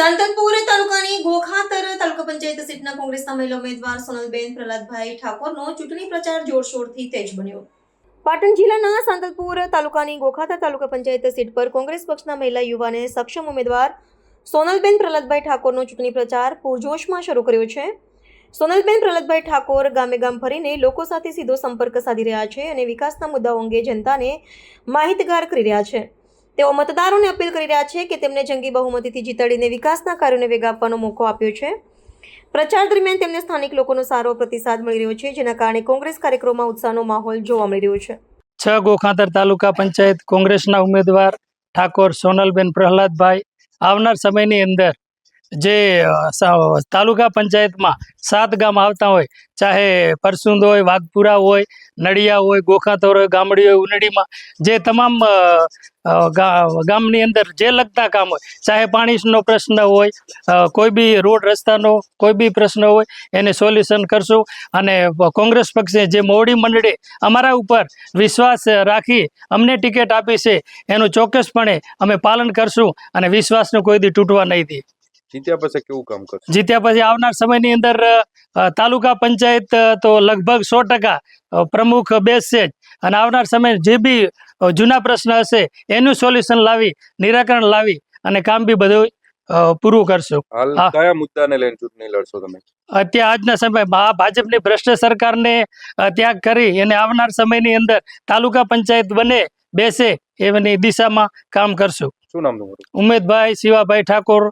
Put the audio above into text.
સાંતલપુર તાલુકાની ગોખાતર તાલુકા પંચાયત સીટના કોંગ્રેસના મહિલા ઉમેદવાર સોનલબેન પ્રહલાદભાઈ ઠાકોરનો ચૂંટણી પ્રચાર જોરશોરથી તેજ બન્યો। પાટણ જિલ્લાના સાંતલપુર તાલુકાની ગોખાતર તાલુકા પંચાયત સીટ પર કોંગ્રેસ પક્ષના મહિલા યુવા અને સક્ષમ ઉમેદવાર સોનલબેન પ્રહલાદભાઈ ઠાકોરનો ચૂંટણી પ્રચાર પૂરજોશમાં શરૂ કર્યો છે। સોનલબેન પ્રહલાદભાઈ ઠાકોર ગામે ગામ ફરીને લોકો સાથે સીધો સંપર્ક સાધી રહ્યા છે અને વિકાસના મુદ્દાઓ અંગે જનતાને માહિતગાર કરી રહ્યા છે। તેઓ મતદારોને અપીલ કરી રહ્યા છે કે તેમને જંગી બહુમતીથી જીતાડીને વિકાસના કાર્યોને વેગ આપવાનો મોકો આપ્યો છે। પ્રચાર દરમિયાન તેમને સ્થાનિક લોકોનો સારો પ્રતિસાદ મળી રહ્યો છે, જેના કારણે કોંગ્રેસ કાર્યક્રમમાં ઉત્સાહનો માહોલ જોવા મળી રહ્યો છે। 6 ગોખાતર તાલુકા પંચાયત કોંગ્રેસના ઉમેદવાર ઠાકોર સોનલબેન પ્રહલાદભાઈ આવનાર સમયની અંદર જે તાલુકા પંચાયતમાં 7 ગામ આવતા હોય, ચાહે પરસુંદ હોય, વાઘપુરા હોય, નડિયા હોય, ગોખાતર હોય, ગામડી હોય, ઉનડીમાં જે તમામ ગામની અંદર જે લગતા કામ હોય, ચાહે પાણીનો પ્રશ્ન હોય, કોઈ બી રોડ રસ્તાનો કોઈ બી પ્રશ્ન હોય, એને સોલ્યુશન કરશું। અને કોંગ્રેસ પક્ષે જે મોવડી મંડળે અમારા ઉપર વિશ્વાસ રાખી અમને ટિકિટ આપી છે, એનું ચોક્કસપણે અમે પાલન કરશું અને વિશ્વાસનું કોઈ દી તૂટવા નહીં દે। જીત્યા પછી કેવું કામ કરશો? જીત્યા પછી આવનાર સમયની અંદર તાલુકા પંચાયત તો લગભગ 100% પ્રમુખ બેસશે જ, અને આવનાર સમય જે બી જૂના પ્રશ્ન હશે એનું સોલ્યુશન લાવી, નિરાકરણ લાવી અને કામ બી બધું પૂરું કરશું। હાલ કયા મુદ્દાને લઈને ચૂંટણી લડશો તમે? અત્યારે આજના સમયમાં ભાજપની ભ્રષ્ટ સરકારને ત્યાગ કરી અને આવનાર સમયની અંદર તાલુકા પંચાયત બને બેસે એની દિશામાં કામ કરશું। શું નામ તમારું? ઉમેદભાઈ શિવાભાઈ ઠાકોર,